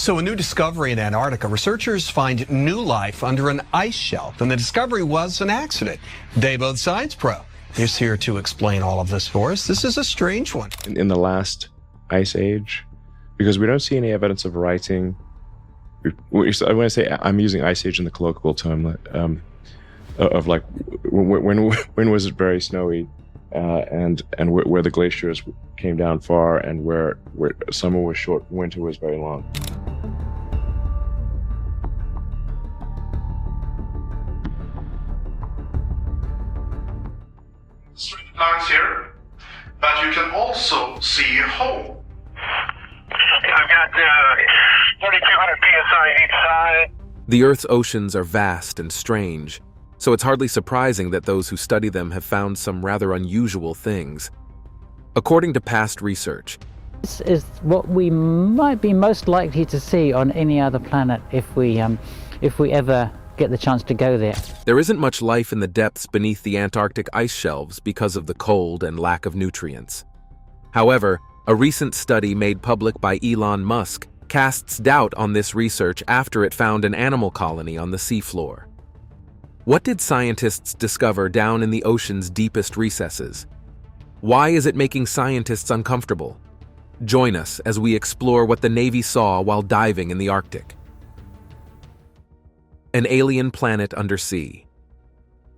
So a new discovery in Antarctica. Researchers find new life under an ice shelf, and the discovery was an accident. Dave, both sides pro, is here to explain all of this for us. This is a strange one. In the last ice age, because we don't see any evidence of writing. When I say I'm using ice age in the colloquial term, of like when was it very snowy, and where the glaciers came down far, and where summer was short, winter was very long. Straight lines here, but you can also see a hole. I've got 3,200 psi each side. The Earth's oceans are vast and strange, so it's hardly surprising that those who study them have found some rather unusual things. According to past research, this is what we might be most likely to see on any other planet if we ever get the chance to go there. There isn't much life in the depths beneath the Antarctic ice shelves because of the cold and lack of nutrients. However, a recent study made public by Elon Musk casts doubt on this research after it found an animal colony on the seafloor. What did scientists discover down in the ocean's deepest recesses? Why is it making scientists uncomfortable? Join us as we explore what the Navy saw while diving in the Arctic. An alien planet under sea.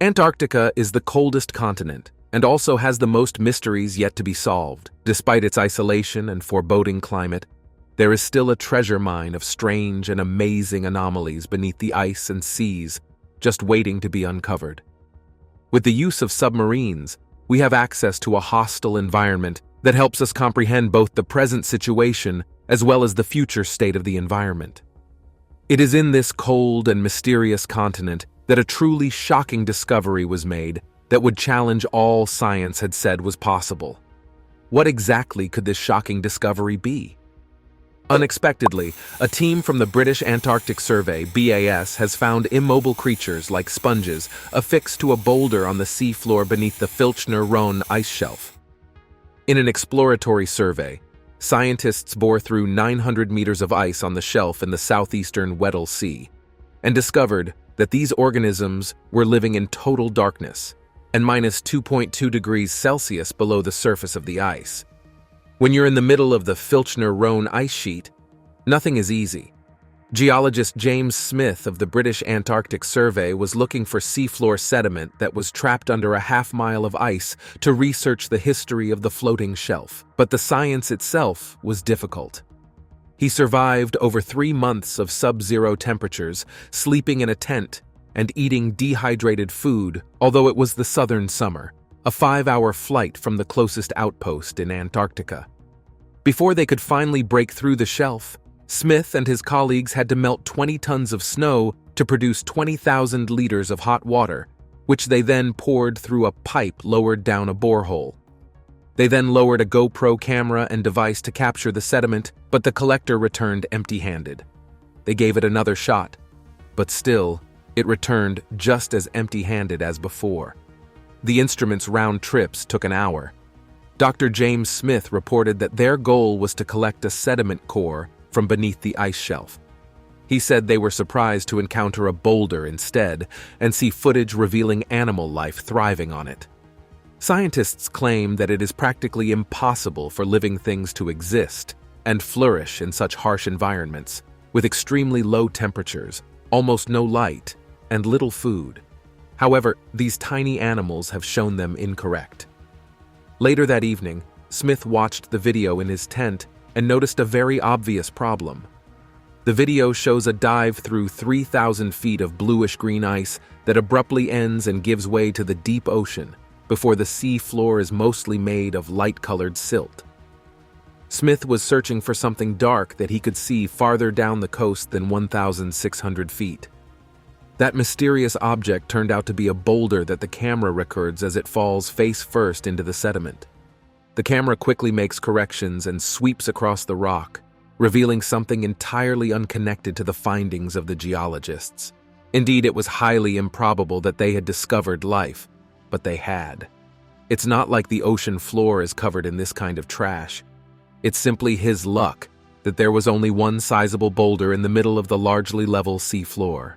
Antarctica is the coldest continent and also has the most mysteries yet to be solved. Despite its isolation and foreboding climate, there is still a treasure mine of strange and amazing anomalies beneath the ice and seas, just waiting to be uncovered. With the use of submarines, we have access to a hostile environment that helps us comprehend both the present situation as well as the future state of the environment. It is in this cold and mysterious continent that a truly shocking discovery was made that would challenge all science had said was possible. What exactly could this shocking discovery be? Unexpectedly, a team from the British Antarctic Survey, BAS, has found immobile creatures like sponges affixed to a boulder on the seafloor beneath the Filchner-Ronne ice shelf. In an exploratory survey, scientists bore through 900 meters of ice on the shelf in the southeastern Weddell Sea and discovered that these organisms were living in total darkness and minus 2.2 degrees Celsius below the surface of the ice. When you're in the middle of the Filchner-Ronne ice sheet, nothing is easy. Geologist James Smith of the British Antarctic Survey was looking for seafloor sediment that was trapped under a half-mile of ice to research the history of the floating shelf. But the science itself was difficult. He survived over 3 months of sub-zero temperatures, sleeping in a tent and eating dehydrated food, although it was the southern summer, a 5-hour flight from the closest outpost in Antarctica. Before they could finally break through the shelf, Smith and his colleagues had to melt 20 tons of snow to produce 20,000 liters of hot water, which they then poured through a pipe lowered down a borehole. They then lowered a GoPro camera and device to capture the sediment, but the collector returned empty-handed. They gave it another shot, but still, it returned just as empty-handed as before. The instrument's round trips took an hour. Dr. James Smith reported that their goal was to collect a sediment core from beneath the ice shelf. He said they were surprised to encounter a boulder instead and see footage revealing animal life thriving on it. Scientists claim that it is practically impossible for living things to exist and flourish in such harsh environments, with extremely low temperatures, almost no light, and little food. However, these tiny animals have shown them incorrect. Later that evening, Smith watched the video in his tent and noticed a very obvious problem. The video shows a dive through 3,000 feet of bluish-green ice that abruptly ends and gives way to the deep ocean before the sea floor is mostly made of light-colored silt. Smith was searching for something dark that he could see farther down the coast than 1,600 feet. That mysterious object turned out to be a boulder that the camera records as it falls face first into the sediment. The camera quickly makes corrections and sweeps across the rock, revealing something entirely unconnected to the findings of the geologists. Indeed, it was highly improbable that they had discovered life, but they had. It's not like the ocean floor is covered in this kind of trash. It's simply his luck that there was only one sizable boulder in the middle of the largely level seafloor,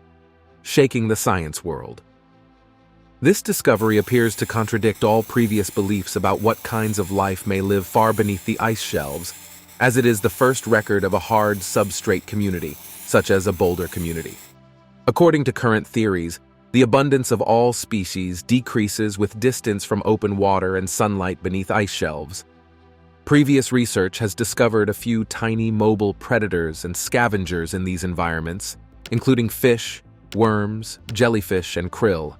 shaking the science world. This discovery appears to contradict all previous beliefs about what kinds of life may live far beneath the ice shelves, as it is the first record of a hard substrate community, such as a boulder community. According to current theories, the abundance of all species decreases with distance from open water and sunlight beneath ice shelves. Previous research has discovered a few tiny mobile predators and scavengers in these environments, including fish, worms, jellyfish, and krill.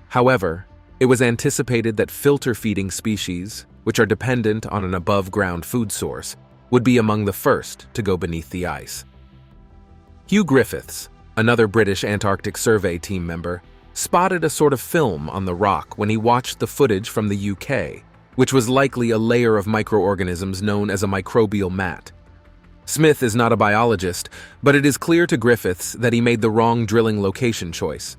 However, it was anticipated that filter-feeding species, which are dependent on an above-ground food source, would be among the first to go beneath the ice. Hugh Griffiths, another British Antarctic Survey team member, spotted a sort of film on the rock when he watched the footage from the UK, which was likely a layer of microorganisms known as a microbial mat. Smith is not a biologist, but it is clear to Griffiths that he made the wrong drilling location choice.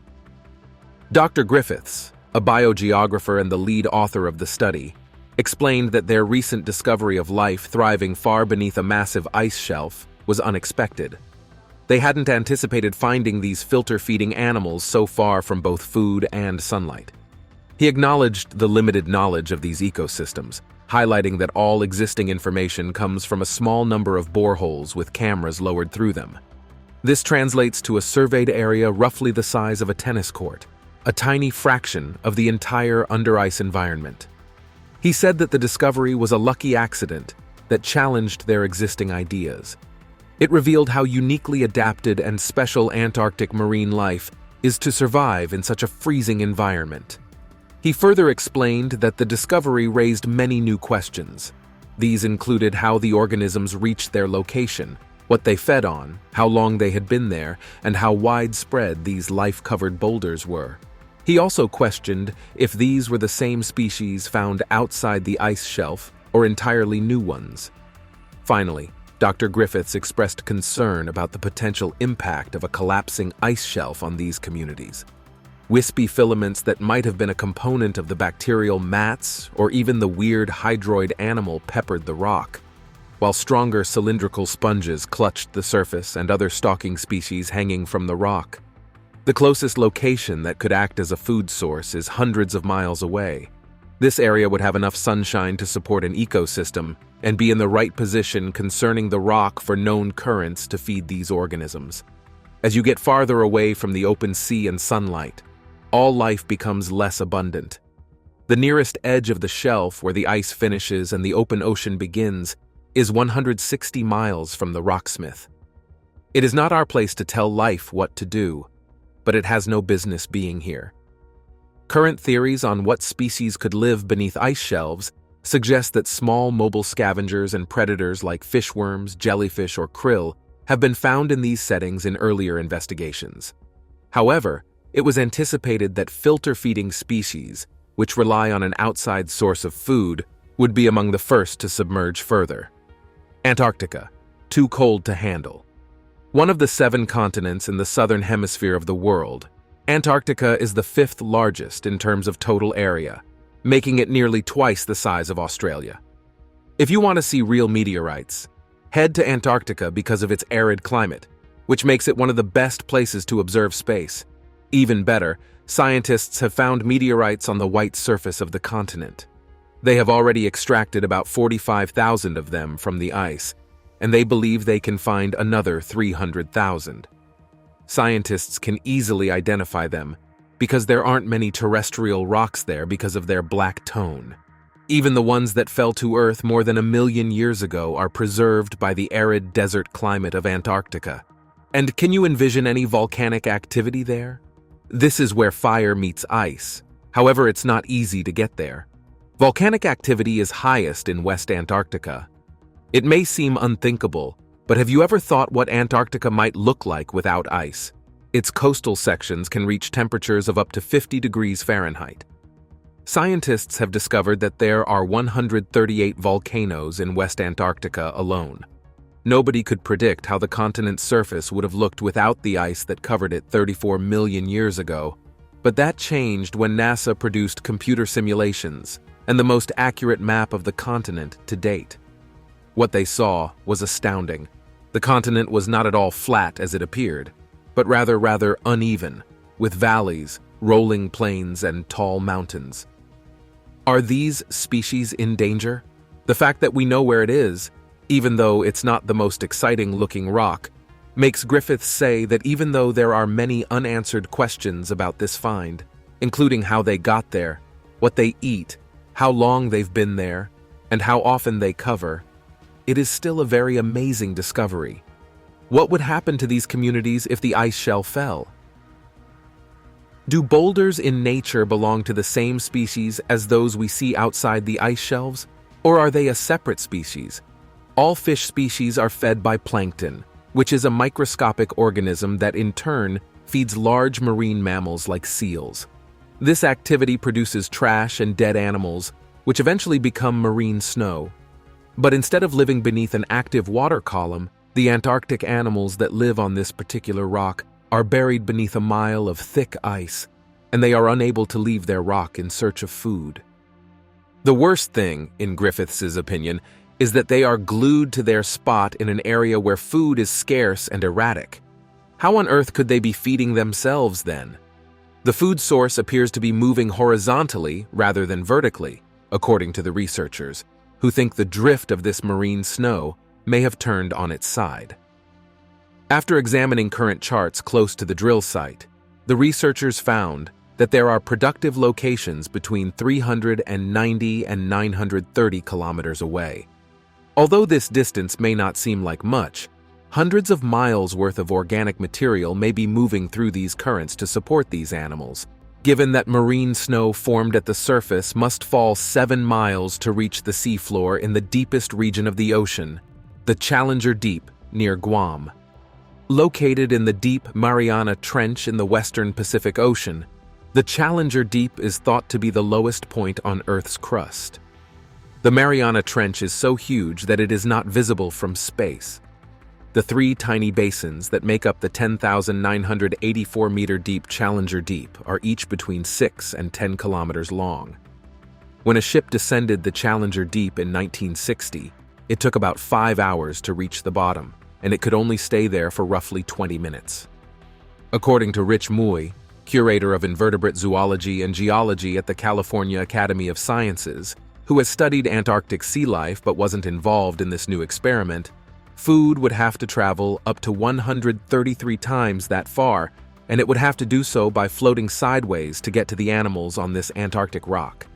Dr. Griffiths, a biogeographer and the lead author of the study, explained that their recent discovery of life thriving far beneath a massive ice shelf was unexpected. They hadn't anticipated finding these filter-feeding animals so far from both food and sunlight. He acknowledged the limited knowledge of these ecosystems, highlighting that all existing information comes from a small number of boreholes with cameras lowered through them. This translates to a surveyed area roughly the size of a tennis court, a tiny fraction of the entire under-ice environment. He said that the discovery was a lucky accident that challenged their existing ideas. It revealed how uniquely adapted and special Antarctic marine life is to survive in such a freezing environment. He further explained that the discovery raised many new questions. These included how the organisms reached their location, what they fed on, how long they had been there, and how widespread these life-covered boulders were. He also questioned if these were the same species found outside the ice shelf or entirely new ones. Finally, Dr. Griffiths expressed concern about the potential impact of a collapsing ice shelf on these communities. Wispy filaments that might have been a component of the bacterial mats or even the weird hydroid animal peppered the rock, while stronger cylindrical sponges clutched the surface and other stalking species hanging from the rock. The closest location that could act as a food source is hundreds of miles away. This area would have enough sunshine to support an ecosystem and be in the right position concerning the rock for known currents to feed these organisms. As you get farther away from the open sea and sunlight, all life becomes less abundant. The nearest edge of the shelf where the ice finishes and the open ocean begins is 160 miles from the rocksmith. It is not our place to tell life what to do, but it has no business being here. Current theories on what species could live beneath ice shelves suggest that small mobile scavengers and predators like fishworms, jellyfish, or krill have been found in these settings in earlier investigations. However, it was anticipated that filter-feeding species, which rely on an outside source of food, would be among the first to submerge further. Antarctica, too cold to handle. One of the 7 continents in the southern hemisphere of the world, Antarctica is the 5th largest in terms of total area, making it nearly twice the size of Australia. If you want to see real meteorites, head to Antarctica because of its arid climate, which makes it one of the best places to observe space. Even better, scientists have found meteorites on the white surface of the continent. They have already extracted about 45,000 of them from the ice, and they believe they can find another 300,000. Scientists can easily identify them because there aren't many terrestrial rocks there because of their black tone. Even the ones that fell to Earth more than 1 million years ago are preserved by the arid desert climate of Antarctica. And can you envision any volcanic activity there? This is where fire meets ice. However, it's not easy to get there. Volcanic activity is highest in West Antarctica. It may seem unthinkable, but have you ever thought what Antarctica might look like without ice? Its coastal sections can reach temperatures of up to 50 degrees Fahrenheit. Scientists have discovered that there are 138 volcanoes in West Antarctica alone. Nobody could predict how the continent's surface would have looked without the ice that covered it 34 million years ago, but that changed when NASA produced computer simulations and the most accurate map of the continent to date. What they saw was astounding. The continent was not at all flat as it appeared, but rather uneven, with valleys, rolling plains, and tall mountains. Are these species in danger? The fact that we know where it is, even though it's not the most exciting-looking rock, makes Griffiths say that even though there are many unanswered questions about this find, including how they got there, what they eat, how long they've been there, and how often they cover, it is still a very amazing discovery. What would happen to these communities if the ice shell fell? Do boulders in nature belong to the same species as those we see outside the ice shelves, or are they a separate species? All fish species are fed by plankton, which is a microscopic organism that in turn feeds large marine mammals like seals. This activity produces trash and dead animals, which eventually become marine snow. But instead of living beneath an active water column, the Antarctic animals that live on this particular rock are buried beneath a mile of thick ice, and they are unable to leave their rock in search of food. The worst thing, in Griffiths' opinion, is that they are glued to their spot in an area where food is scarce and erratic. How on earth could they be feeding themselves then? The food source appears to be moving horizontally rather than vertically, according to the researchers, who think the drift of this marine snow may have turned on its side. After examining current charts close to the drill site, the researchers found that there are productive locations between 390 and 930 kilometers away. Although this distance may not seem like much, hundreds of miles worth of organic material may be moving through these currents to support these animals, given that marine snow formed at the surface must fall 7 miles to reach the seafloor in the deepest region of the ocean, the Challenger Deep near Guam. Located in the deep Mariana Trench in the western Pacific Ocean, the Challenger Deep is thought to be the lowest point on Earth's crust. The Mariana Trench is so huge that it is not visible from space. The 3 tiny basins that make up the 10,984-meter deep Challenger Deep are each between 6 and 10 kilometers long. When a ship descended the Challenger Deep in 1960, it took about 5 hours to reach the bottom, and it could only stay there for roughly 20 minutes. According to Rich Mui, curator of invertebrate zoology and geology at the California Academy of Sciences, who has studied Antarctic sea life but wasn't involved in this new experiment, food would have to travel up to 133 times that far, and it would have to do so by floating sideways to get to the animals on this Antarctic rock.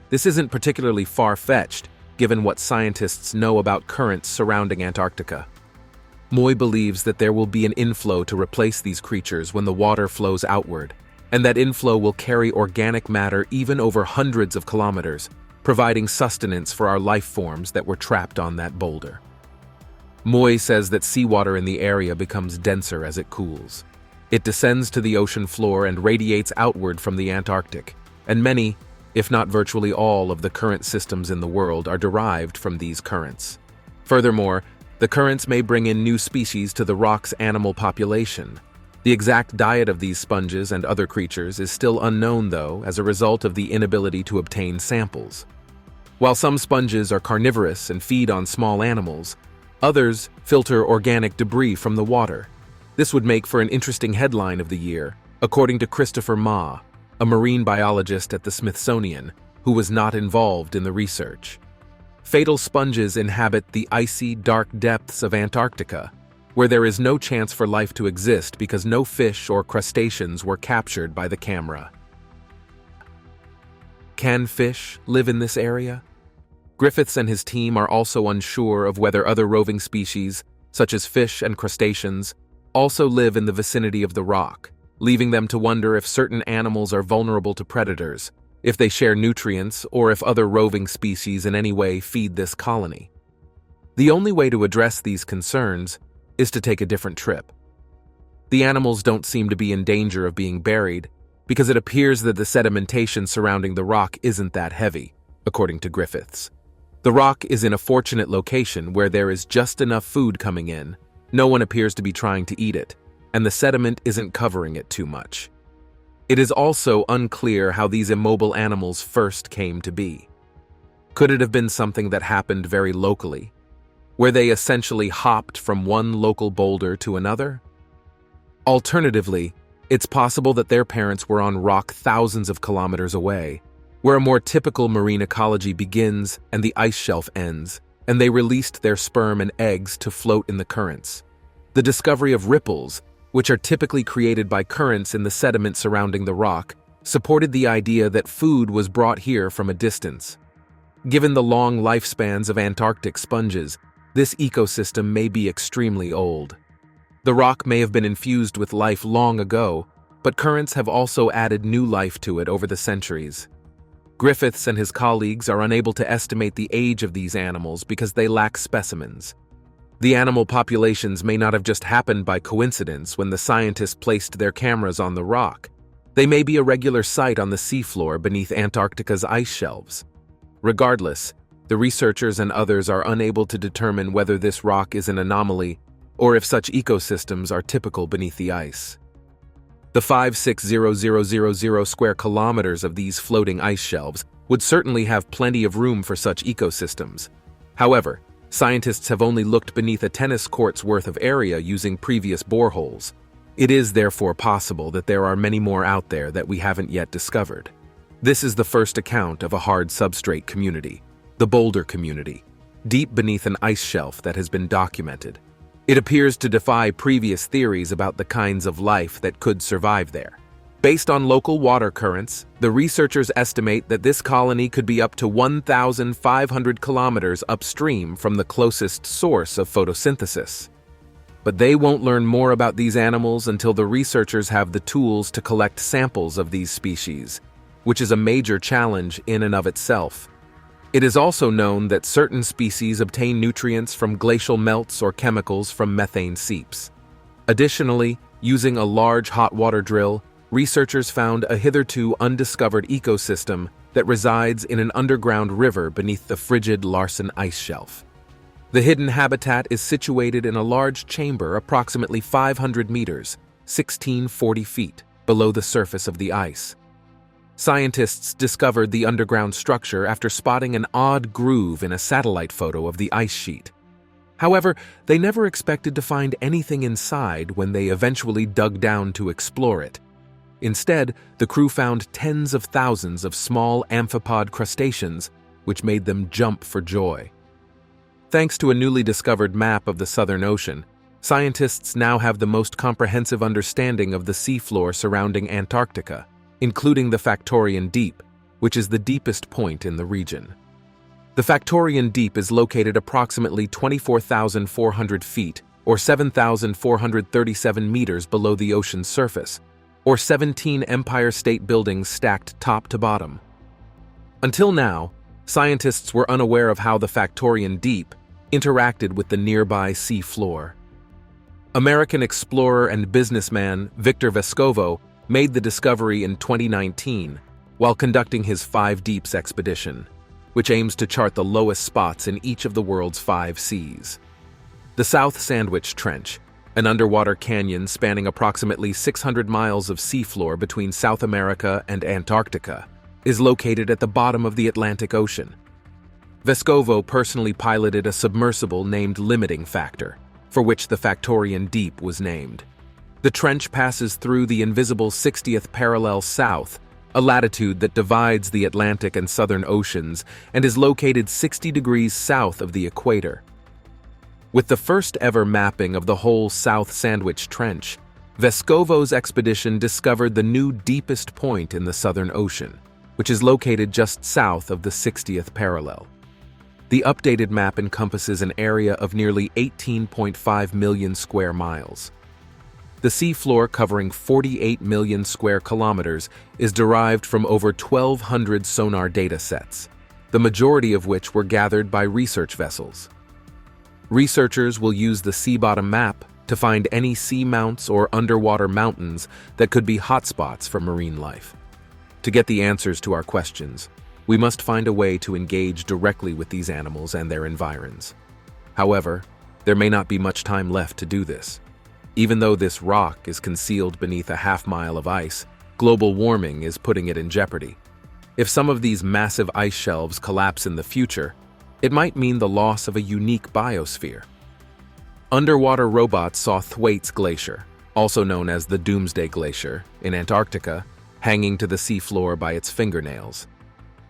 This isn't particularly far-fetched, given what scientists know about currents surrounding Antarctica. Moy believes that there will be an inflow to replace these creatures when the water flows outward, and that inflow will carry organic matter even over hundreds of kilometers, providing sustenance for our life forms that were trapped on that boulder. Moy says that seawater in the area becomes denser as it cools. It descends to the ocean floor and radiates outward from the Antarctic, and many, if not virtually all, of the current systems in the world are derived from these currents. Furthermore, the currents may bring in new species to the rock's animal population. The exact diet of these sponges and other creatures is still unknown, though, as a result of the inability to obtain samples. While some sponges are carnivorous and feed on small animals, others filter organic debris from the water. This would make for an interesting headline of the year, according to Christopher Ma, a marine biologist at the Smithsonian, who was not involved in the research. Fatal sponges inhabit the icy, dark depths of Antarctica, where there is no chance for life to exist because no fish or crustaceans were captured by the camera. Can fish live in this area? Griffiths and his team are also unsure of whether other roving species, such as fish and crustaceans, also live in the vicinity of the rock, leaving them to wonder if certain animals are vulnerable to predators, if they share nutrients, or if other roving species in any way feed this colony. The only way to address these concerns is to take a different trip. The animals don't seem to be in danger of being buried because it appears that the sedimentation surrounding the rock isn't that heavy, according to Griffiths. The rock is in a fortunate location where there is just enough food coming in, no one appears to be trying to eat it, and the sediment isn't covering it too much. It is also unclear how these immobile animals first came to be. Could it have been something that happened very locally? where they essentially hopped from one local boulder to another? Alternatively, it's possible that their parents were on rock thousands of kilometers away, where a more typical marine ecology begins and the ice shelf ends, and they released their sperm and eggs to float in the currents. The discovery of ripples, which are typically created by currents in the sediment surrounding the rock, supported the idea that food was brought here from a distance. Given the long lifespans of Antarctic sponges, this ecosystem may be extremely old. The rock may have been infused with life long ago, but currents have also added new life to it over the centuries. Griffiths and his colleagues are unable to estimate the age of these animals because they lack specimens. The animal populations may not have just happened by coincidence when the scientists placed their cameras on the rock. They may be a regular sight on the seafloor beneath Antarctica's ice shelves. Regardless, the researchers and others are unable to determine whether this rock is an anomaly or if such ecosystems are typical beneath the ice. The 5,600,000 square kilometers of these floating ice shelves would certainly have plenty of room for such ecosystems. However, scientists have only looked beneath a tennis court's worth of area using previous boreholes. It is therefore possible that there are many more out there that we haven't yet discovered. This is the first account of a hard substrate community, the boulder community, deep beneath an ice shelf that has been documented. It appears to defy previous theories about the kinds of life that could survive there. Based on local water currents, the researchers estimate that this colony could be up to 1,500 kilometers upstream from the closest source of photosynthesis. But they won't learn more about these animals until the researchers have the tools to collect samples of these species, which is a major challenge in and of itself. It is also known that certain species obtain nutrients from glacial melts or chemicals from methane seeps. Additionally, using a large hot water drill, researchers found a hitherto undiscovered ecosystem that resides in an underground river beneath the frigid Larsen ice shelf. The hidden habitat is situated in a large chamber approximately 500 meters, 1,640 feet, below the surface of the ice. Scientists discovered the underground structure after spotting an odd groove in a satellite photo of the ice sheet. However, they never expected to find anything inside when they eventually dug down to explore it. Instead, the crew found tens of thousands of small amphipod crustaceans, which made them jump for joy. Thanks to a newly discovered map of the Southern Ocean, scientists now have the most comprehensive understanding of the seafloor surrounding Antarctica, including the Factorian Deep, which is the deepest point in the region. The Factorian Deep is located approximately 24,400 feet, or 7,437 meters below the ocean's surface, or 17 Empire State Buildings stacked top to bottom. Until now, scientists were unaware of how the Factorian Deep interacted with the nearby sea floor. American explorer and businessman Victor Vescovo made the discovery in 2019 while conducting his 5 Deeps expedition, which aims to chart the lowest spots in each of the world's 5 seas. The South Sandwich Trench, an underwater canyon spanning approximately 600 miles of seafloor between South America and Antarctica, is located at the bottom of the Atlantic Ocean. Vescovo personally piloted a submersible named Limiting Factor, for which the Factorian Deep was named. The trench passes through the invisible 60th parallel south, a latitude that divides the Atlantic and Southern Oceans and is located 60 degrees south of the equator. With the first ever mapping of the whole South Sandwich Trench, Vescovo's expedition discovered the new deepest point in the Southern Ocean, which is located just south of the 60th parallel. The updated map encompasses an area of nearly 18.5 million square miles. The seafloor, covering 48 million square kilometers, is derived from over 1,200 sonar data sets, the majority of which were gathered by research vessels. Researchers will use the sea bottom map to find any seamounts or underwater mountains that could be hotspots for marine life. To get the answers to our questions, we must find a way to engage directly with these animals and their environs. However, there may not be much time left to do this. Even though this rock is concealed beneath a half-mile of ice, global warming is putting it in jeopardy. If some of these massive ice shelves collapse in the future, it might mean the loss of a unique biosphere. Underwater robots saw Thwaites Glacier, also known as the Doomsday Glacier, in Antarctica, hanging to the seafloor by its fingernails.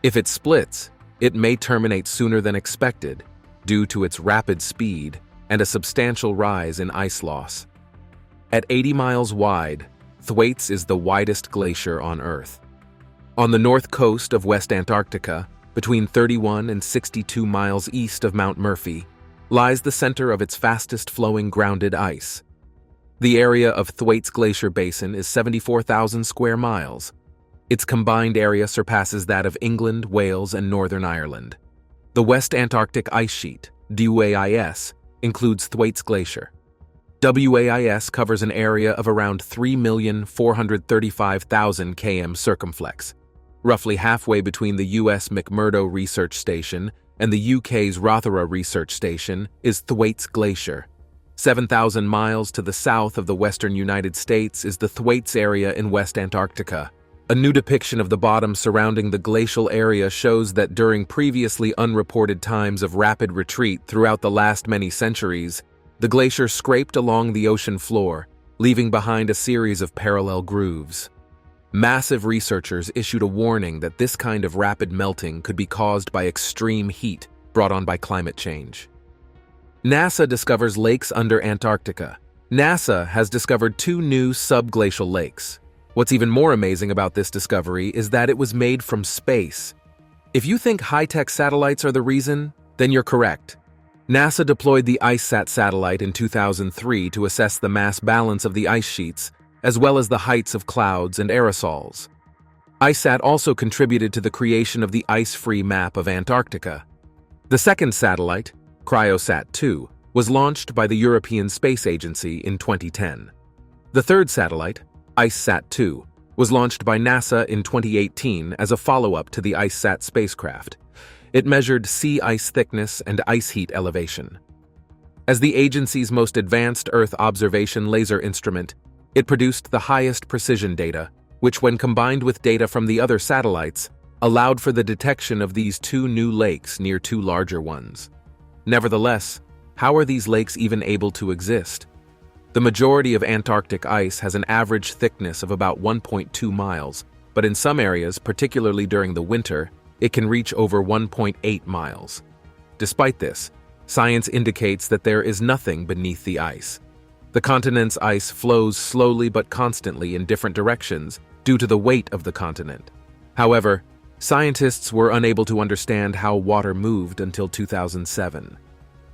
If it splits, it may terminate sooner than expected due to its rapid speed and a substantial rise in ice loss. At 80 miles wide, Thwaites is the widest glacier on Earth. On the north coast of West Antarctica, between 31 and 62 miles east of Mount Murphy, lies the center of its fastest-flowing grounded ice. The area of Thwaites Glacier Basin is 74,000 square miles. Its combined area surpasses that of England, Wales, and Northern Ireland. The West Antarctic Ice Sheet, WAIS, includes Thwaites Glacier. WAIS covers an area of around 3,435,000 km circumflex, roughly halfway between the US McMurdo Research Station and the UK's Rothera Research Station is Thwaites Glacier. 7,000 miles to the south of the western United States is the Thwaites area in West Antarctica. A new depiction of the bottom surrounding the glacial area shows that during previously unreported times of rapid retreat throughout the last many centuries, the glacier scraped along the ocean floor, leaving behind a series of parallel grooves. Massive researchers issued a warning that this kind of rapid melting could be caused by extreme heat brought on by climate change. NASA discovers lakes under Antarctica. NASA has discovered 2 new subglacial lakes. What's even more amazing about this discovery is that it was made from space. If you think high-tech satellites are the reason, then you're correct. NASA deployed the IceSat satellite in 2003 to assess the mass balance of the ice sheets, as well as the heights of clouds and aerosols. IceSat also contributed to the creation of the ice-free map of Antarctica. The second satellite, Cryosat-2, was launched by the European Space Agency in 2010. The third satellite, IceSat-2, was launched by NASA in 2018 as a follow-up to the IceSat spacecraft. It measured sea ice thickness and ice heat elevation. As the agency's most advanced Earth observation laser instrument, it produced the highest precision data, which when combined with data from the other satellites, allowed for the detection of these 2 new lakes near 2 larger ones. Nevertheless, how are these lakes even able to exist? The majority of Antarctic ice has an average thickness of about 1.2 miles, but in some areas, particularly during the winter, it can reach over 1.8 miles. Despite this, science indicates that there is nothing beneath the ice. The continent's ice flows slowly but constantly in different directions due to the weight of the continent. However, scientists were unable to understand how water moved until 2007.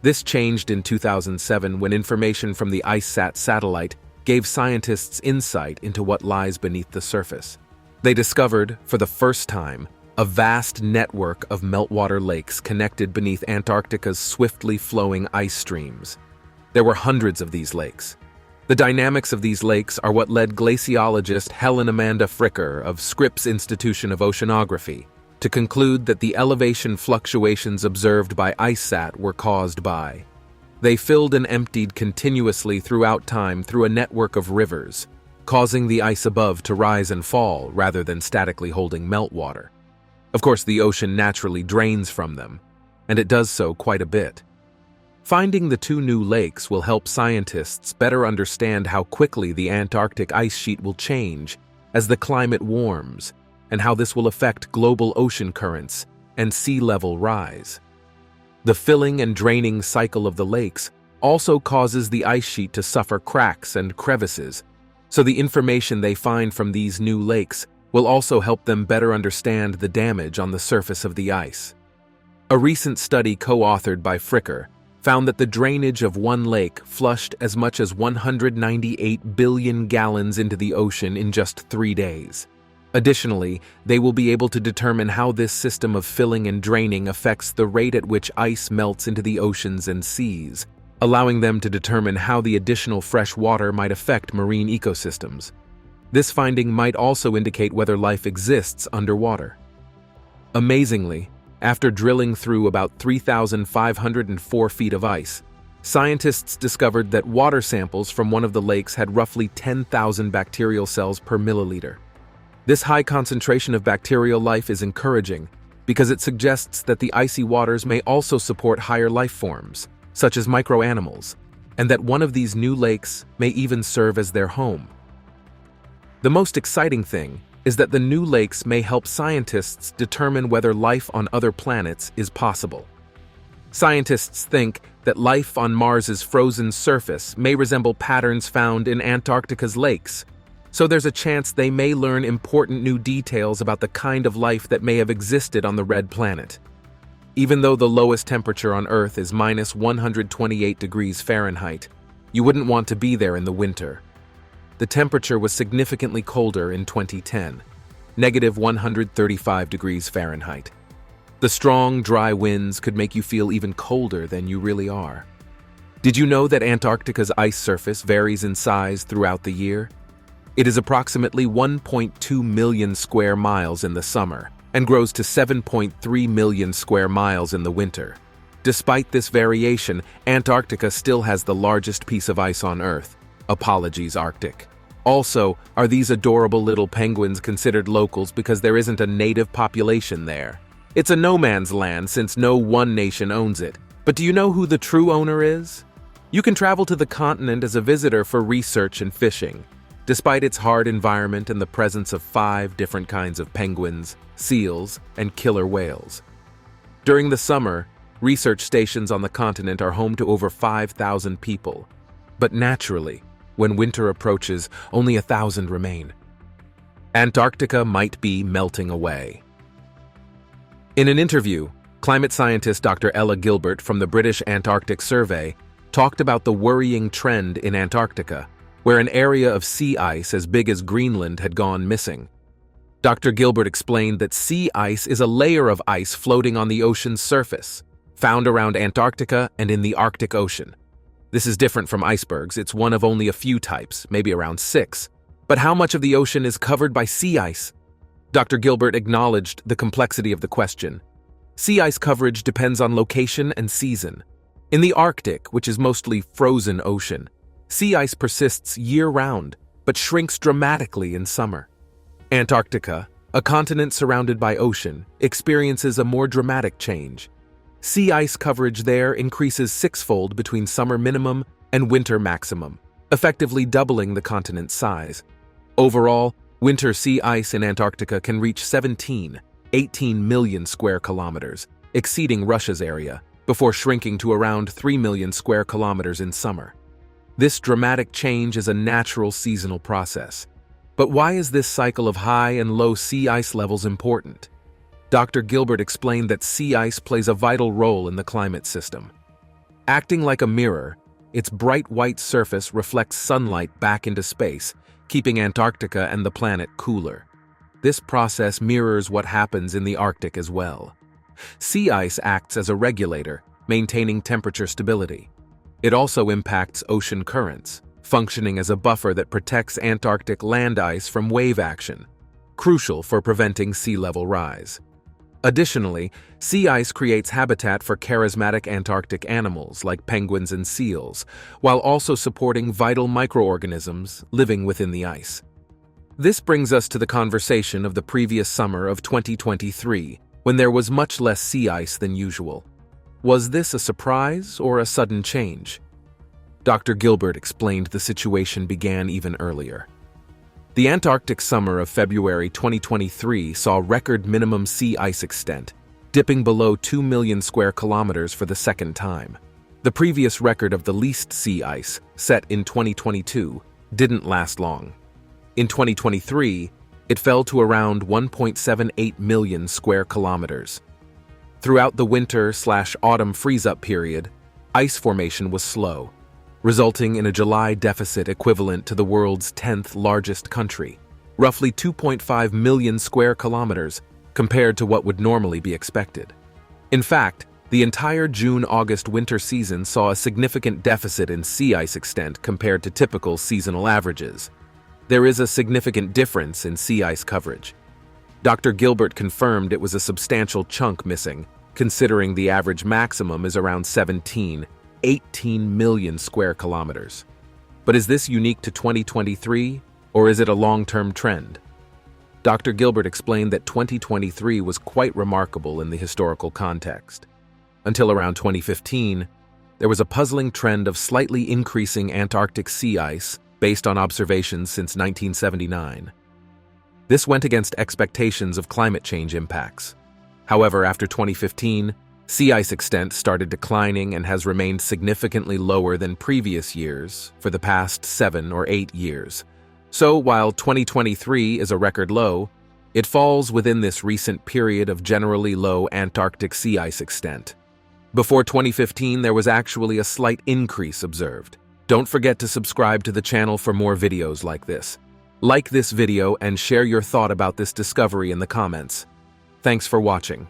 This changed in 2007 when information from the IceSat satellite gave scientists insight into what lies beneath the surface. They discovered, for the first time, a vast network of meltwater lakes connected beneath Antarctica's swiftly flowing ice streams. There were hundreds of these lakes. The dynamics of these lakes are what led glaciologist Helen Amanda Fricker of Scripps Institution of Oceanography to conclude that the elevation fluctuations observed by IceSat were caused by. They filled and emptied continuously throughout time through a network of rivers, causing the ice above to rise and fall rather than statically holding meltwater. Of course, the ocean naturally drains from them, and it does so quite a bit. Finding the 2 new lakes will help scientists better understand how quickly the Antarctic ice sheet will change as the climate warms, and how this will affect global ocean currents and sea level rise. The filling and draining cycle of the lakes also causes the ice sheet to suffer cracks and crevices, so the information they find from these new lakes will also help them better understand the damage on the surface of the ice. A recent study co-authored by Fricker found that the drainage of one lake flushed as much as 198 billion gallons into the ocean in just 3 days. Additionally, they will be able to determine how this system of filling and draining affects the rate at which ice melts into the oceans and seas, allowing them to determine how the additional fresh water might affect marine ecosystems. This finding might also indicate whether life exists underwater. Amazingly, after drilling through about 3,504 feet of ice, scientists discovered that water samples from one of the lakes had roughly 10,000 bacterial cells per milliliter. This high concentration of bacterial life is encouraging because it suggests that the icy waters may also support higher life forms, such as microanimals, and that one of these new lakes may even serve as their home. The most exciting thing is that the new lakes may help scientists determine whether life on other planets is possible. Scientists think that life on Mars's frozen surface may resemble patterns found in Antarctica's lakes, so there's a chance they may learn important new details about the kind of life that may have existed on the red planet. Even though the lowest temperature on Earth is minus 128 degrees Fahrenheit, you wouldn't want to be there in the winter. The temperature was significantly colder in 2010, negative 135 degrees Fahrenheit. The strong, dry winds could make you feel even colder than you really are. Did you know that Antarctica's ice surface varies in size throughout the year? It is approximately 1.2 million square miles in the summer and grows to 7.3 million square miles in the winter. Despite this variation, Antarctica still has the largest piece of ice on Earth. Apologies, Arctic. Also, are these adorable little penguins considered locals because there isn't a native population there? It's a no man's land since no one nation owns it. But do you know who the true owner is? You can travel to the continent as a visitor for research and fishing. Despite its hard environment and the presence of 5 different kinds of penguins, seals, and killer whales. During the summer, research stations on the continent are home to over 5,000 people. But naturally, when winter approaches, only 1,000 remain. Antarctica might be melting away. In an interview, climate scientist Dr. Ella Gilbert from the British Antarctic Survey talked about the worrying trend in Antarctica, where an area of sea ice as big as Greenland had gone missing. Dr. Gilbert explained that sea ice is a layer of ice floating on the ocean's surface, found around Antarctica and in the Arctic Ocean. This is different from icebergs. It's one of only a few types, maybe around 6. But how much of the ocean is covered by sea ice? Dr. Gilbert acknowledged the complexity of the question. Sea ice coverage depends on location and season. In the Arctic, which is mostly frozen ocean, sea ice persists year-round, but shrinks dramatically in summer. Antarctica, a continent surrounded by ocean, experiences a more dramatic change. Sea ice coverage there increases 6-fold between summer minimum and winter maximum, effectively doubling the continent's size. Overall, winter sea ice in Antarctica can reach 18 million square kilometers, exceeding Russia's area, before shrinking to around 3 million square kilometers in summer. This dramatic change is a natural seasonal process. But why is this cycle of high and low sea ice levels important? Dr. Gilbert explained that sea ice plays a vital role in the climate system. Acting like a mirror, its bright white surface reflects sunlight back into space, keeping Antarctica and the planet cooler. This process mirrors what happens in the Arctic as well. Sea ice acts as a regulator, maintaining temperature stability. It also impacts ocean currents, functioning as a buffer that protects Antarctic land ice from wave action, crucial for preventing sea level rise. Additionally, sea ice creates habitat for charismatic Antarctic animals like penguins and seals, while also supporting vital microorganisms living within the ice. This brings us to the conversation of the previous summer of 2023, when there was much less sea ice than usual. Was this a surprise or a sudden change? Dr. Gilbert explained the situation began even earlier. The Antarctic summer of February 2023 saw record minimum sea ice extent, dipping below 2 million square kilometers for the second time. The previous record of the least sea ice, set in 2022, didn't last long. In 2023, it fell to around 1.78 million square kilometers. Throughout the winter/autumn freeze-up period, ice formation was slow, resulting in a July deficit equivalent to the world's 10th largest country, roughly 2.5 million square kilometers compared to what would normally be expected. In fact, the entire June-August winter season saw a significant deficit in sea ice extent compared to typical seasonal averages. There is a significant difference in sea ice coverage. Dr. Gilbert confirmed it was a substantial chunk missing, considering the average maximum is around 18 million square kilometers. But is this unique to 2023, or is it a long-term trend? Dr. Gilbert explained that 2023 was quite remarkable in the historical context. Until around 2015, there was a puzzling trend of slightly increasing Antarctic sea ice based on observations since 1979. This went against expectations of climate change impacts. However, after 2015, sea ice extent started declining and has remained significantly lower than previous years for the past 7 or 8 years. So, while 2023 is a record low, it falls within this recent period of generally low Antarctic sea ice extent. Before 2015, there was actually a slight increase observed. Don't forget to subscribe to the channel for more videos like this. Like this video and share your thought about this discovery in the comments. Thanks for watching.